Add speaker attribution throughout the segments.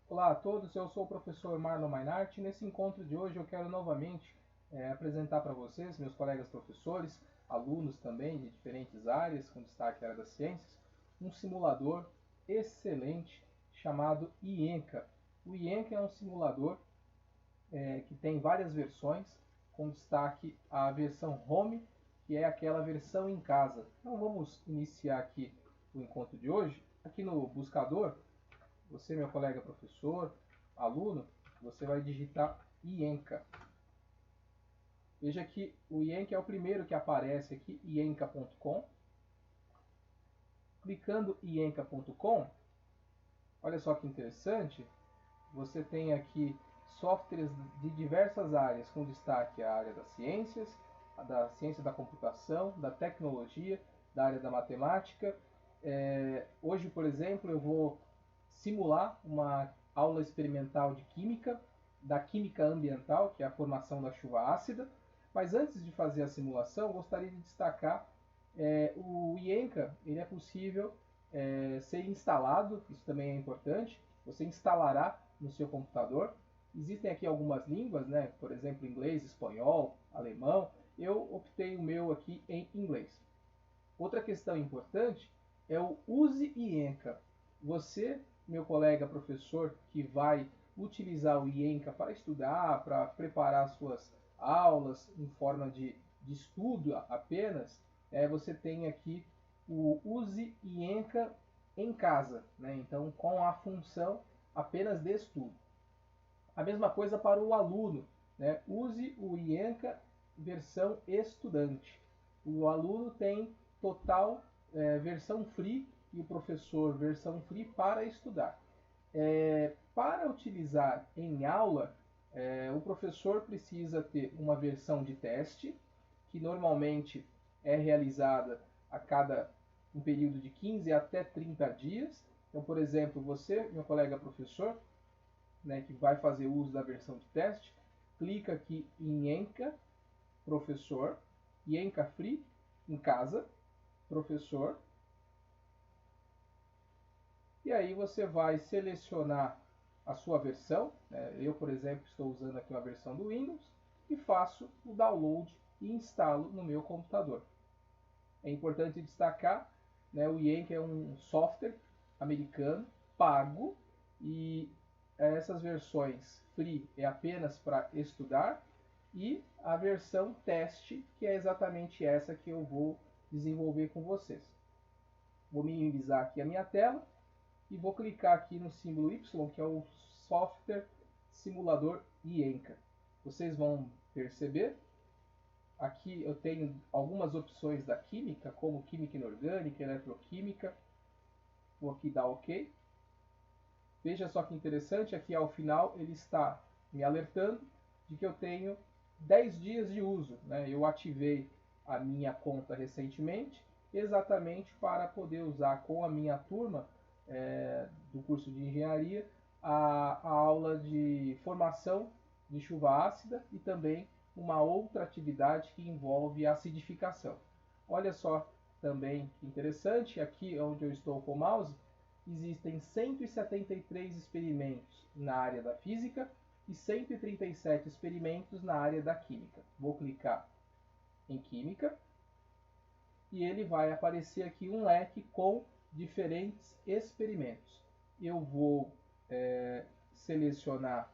Speaker 1: Olá a todos, eu sou o professor Marlon Mainart e nesse encontro de hoje eu quero novamente apresentar para vocês, meus colegas professores, alunos também de diferentes áreas, com destaque à área das ciências, um simulador excelente chamado IENCA. O IENCA é um simulador que tem várias versões, com destaque a versão Home, que é aquela versão em casa. Então vamos iniciar aqui o encontro de hoje. Aqui no buscador, você, meu colega professor, aluno, você vai digitar IENCA. Veja que o IENCA é o primeiro que aparece aqui, ienca.com. Clicando ienca.com, olha só que interessante, você tem aqui softwares de diversas áreas, com destaque à área das ciências, da ciência da computação, da tecnologia, da área da matemática. Hoje, por exemplo, eu vou simular uma aula experimental de química, da química ambiental, que é a formação da chuva ácida. Mas antes de fazer a simulação, gostaria de destacar o IENCA, ele é possível ser instalado, isso também é importante, você instalará no seu computador. Existem aqui algumas línguas, né? Por exemplo, inglês, espanhol, alemão. Eu optei o meu aqui em inglês. Outra questão importante é o use IENCA. Você, meu colega professor, que vai utilizar o IENCA para estudar, para preparar suas aulas em forma de estudo apenas, você tem aqui o use IENCA em casa, né? Então com a função apenas de estudo. A mesma coisa para o aluno, né? Use o IENCA versão estudante. O aluno tem total versão free e o professor versão free para estudar. Para utilizar em aula, o professor precisa ter uma versão de teste, que normalmente é realizada a cada um período de 15 até 30 dias. Então, por exemplo, você, meu colega professor, né, que vai fazer uso da versão de teste, clica aqui em Enca, professor, e Enca Free, em casa, professor. E aí você vai selecionar a sua versão. Eu, por exemplo, estou usando aqui uma versão do Windows e faço o download e instalo no meu computador. É importante destacar, né, o IENCA é um software americano, pago, e essas versões free é apenas para estudar, e a versão teste, que é exatamente essa que eu vou desenvolver com vocês. Vou minimizar aqui a minha tela e vou clicar aqui no símbolo Y, que é o software simulador IENCA. Vocês vão perceber, aqui eu tenho algumas opções da química, como química inorgânica, eletroquímica. Vou aqui dar OK. Veja só que interessante, aqui ao final ele está me alertando de que eu tenho 10 dias de uso, né? Eu ativei a minha conta recentemente, exatamente para poder usar com a minha turma do curso de engenharia a aula de formação de chuva ácida e também uma outra atividade que envolve acidificação. Olha só também que interessante, aqui onde eu estou com o mouse, existem 173 experimentos na área da física e 137 experimentos na área da química. Vou clicar em química e ele vai aparecer aqui um leque com diferentes experimentos. Eu vou selecionar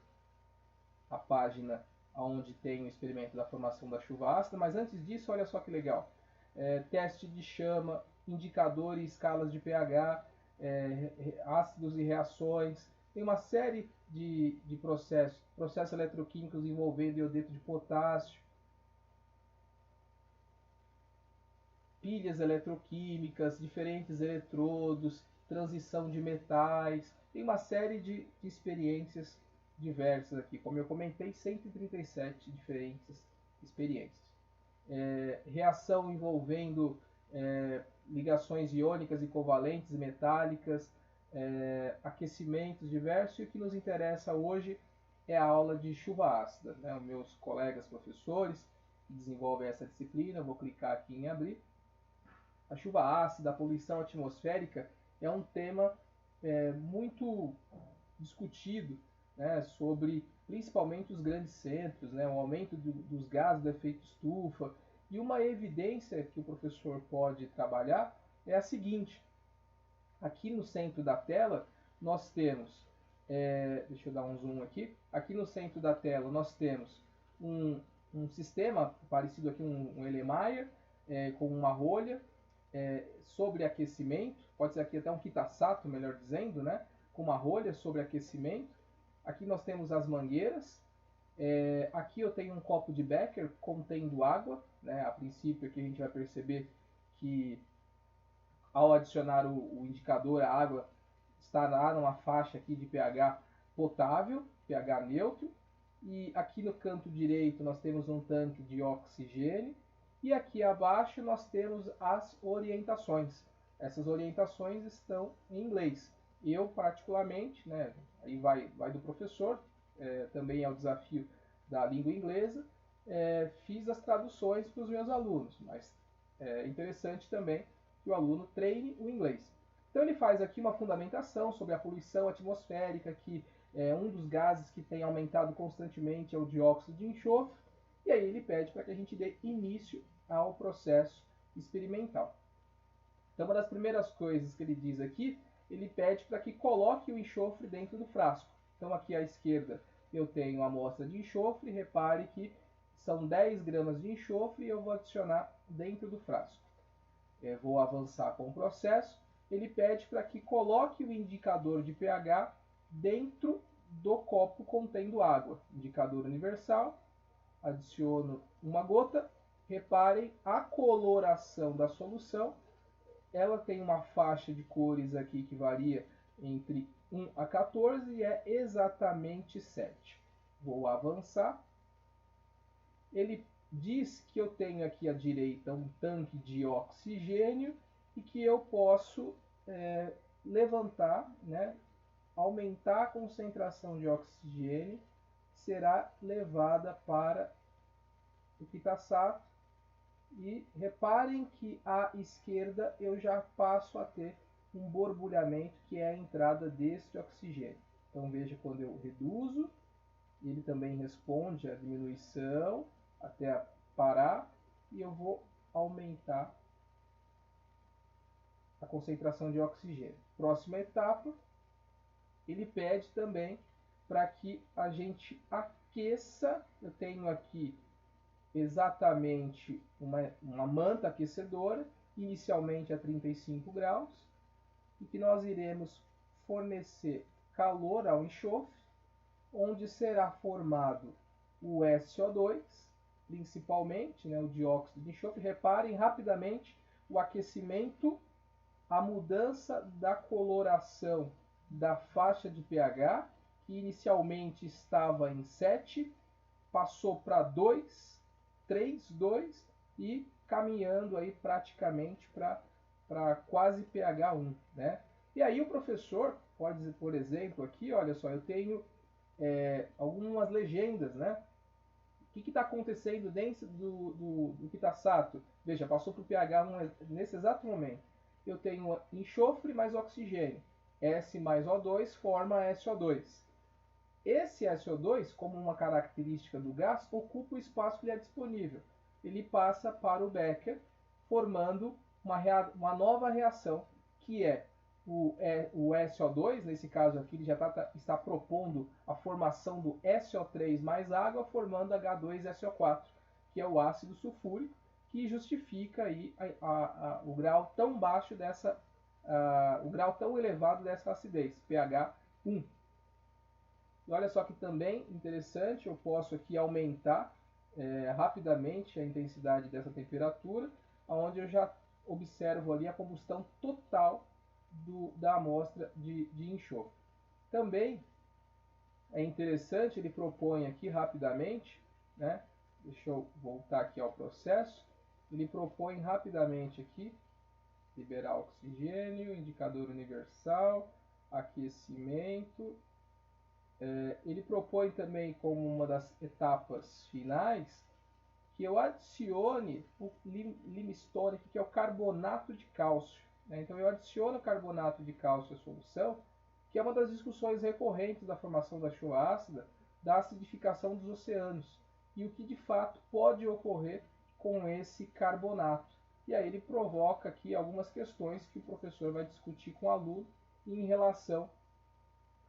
Speaker 1: a página onde tem o experimento da formação da chuva ácida, mas antes disso, olha só que legal. Teste de chama, indicador e escalas de pH, ácidos e reações. Tem uma série de processos eletroquímicos envolvendo iodeto de potássio, pilhas eletroquímicas, diferentes eletrodos, transição de metais. Tem uma série de experiências diversas aqui. Como eu comentei, 137 diferentes experiências. Reação envolvendo ligações iônicas e covalentes metálicas, aquecimentos diversos, e o que nos interessa hoje é a aula de chuva ácida, né? Os meus colegas professores que desenvolvem essa disciplina, vou clicar aqui em abrir. A chuva ácida, a poluição atmosférica é um tema muito discutido, né, sobre principalmente os grandes centros, né, o aumento dos gases do efeito estufa. E uma evidência que o professor pode trabalhar é a seguinte: aqui no centro da tela nós temos, deixa eu dar um zoom aqui no centro da tela nós temos um sistema parecido aqui, um Erlenmeyer, com uma rolha, sobre aquecimento, pode ser aqui até um Kitasato, melhor dizendo, né, com uma rolha sobre aquecimento. Aqui nós temos as mangueiras, aqui eu tenho um copo de Becker contendo água, né, a princípio aqui a gente vai perceber que ao adicionar o indicador, a água estará numa faixa aqui de pH potável, pH neutro. E aqui no canto direito nós temos um tanque de oxigênio. E aqui abaixo nós temos as orientações. Essas orientações estão em inglês. Eu, particularmente, né, aí vai do professor, também é o desafio da língua inglesa, fiz as traduções para os meus alunos, mas é interessante também que o aluno treine o inglês. Então ele faz aqui uma fundamentação sobre a poluição atmosférica, que um dos gases que tem aumentado constantemente é o dióxido de enxofre, e aí ele pede para que a gente dê início ao processo experimental. Então, uma das primeiras coisas que ele diz aqui, ele pede para que coloque o enxofre dentro do frasco. Então, aqui à esquerda eu tenho a amostra de enxofre, repare que são 10 gramas de enxofre e eu vou adicionar dentro do frasco. Vou avançar com o processo. Ele pede para que coloque o indicador de pH dentro do copo contendo água. Indicador universal, adiciono uma gota. Reparem a coloração da solução. Ela tem uma faixa de cores aqui que varia entre 1 a 14 e é exatamente 7. Vou avançar. Ele diz que eu tenho aqui à direita um tanque de oxigênio e que eu posso levantar, né, aumentar a concentração de oxigênio, será levada para o Kitasato. E reparem que à esquerda eu já passo a ter um borbulhamento, que é a entrada deste oxigênio. Então veja, quando eu reduzo, ele também responde à diminuição até parar, e eu vou aumentar a concentração de oxigênio. Próxima etapa, ele pede também para que a gente aqueça. Eu tenho aqui exatamente uma manta aquecedora, inicialmente a 35 graus, e que nós iremos fornecer calor ao enxofre, onde será formado o SO2, principalmente, né, o dióxido de enxofre. Reparem rapidamente o aquecimento, a mudança da coloração da faixa de pH, que inicialmente estava em 7, passou para 2, 3, 2 e caminhando aí praticamente para quase pH 1, né? E aí o professor pode dizer, por exemplo, aqui, olha só, eu tenho algumas legendas, né? O que está acontecendo dentro do Kitasato? Veja, passou para o pH 1 nesse exato momento. Eu tenho enxofre mais oxigênio. S mais O2 forma SO2. Esse SO2, como uma característica do gás, ocupa o espaço que lhe é disponível. Ele passa para o Becker, formando uma nova reação, que é o SO2, nesse caso aqui ele já está propondo a formação do SO3 mais água, formando H2SO4, que é o ácido sulfúrico, que justifica aí o grau tão baixo o grau tão elevado dessa acidez, pH 1. E olha só que também interessante, eu posso aqui aumentar rapidamente a intensidade dessa temperatura, onde eu já observo ali a combustão total da amostra de enxofre. Também é interessante, ele propõe aqui rapidamente, né? Deixa eu voltar aqui ao processo. Ele propõe rapidamente aqui, liberar oxigênio, indicador universal, aquecimento. Ele propõe também como uma das etapas finais que eu adicione o limestone, que é o carbonato de cálcio. Então eu adiciono carbonato de cálcio à solução, que é uma das discussões recorrentes da formação da chuva ácida, da acidificação dos oceanos, e o que de fato pode ocorrer com esse carbonato. E aí ele provoca aqui algumas questões que o professor vai discutir com o aluno em relação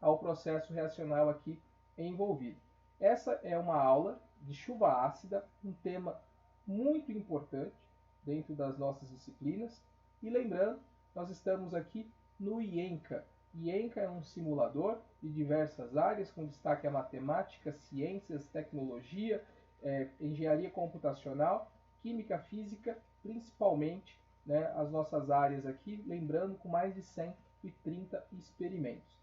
Speaker 1: ao processo reacional aqui envolvido. Essa é uma aula de chuva ácida, um tema muito importante dentro das nossas disciplinas. E lembrando, nós estamos aqui no IENCA. IENCA é um simulador de diversas áreas, com destaque a matemática, ciências, tecnologia, engenharia computacional, química, física, principalmente, né, as nossas áreas aqui, lembrando, com mais de 130 experimentos.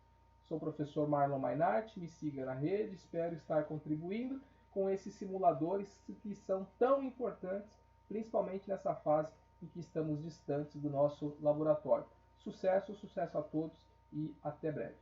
Speaker 1: Sou o professor Marlon Mainart, me siga na rede, espero estar contribuindo com esses simuladores que são tão importantes, principalmente nessa fase em que estamos distantes do nosso laboratório. Sucesso, sucesso a todos e até breve.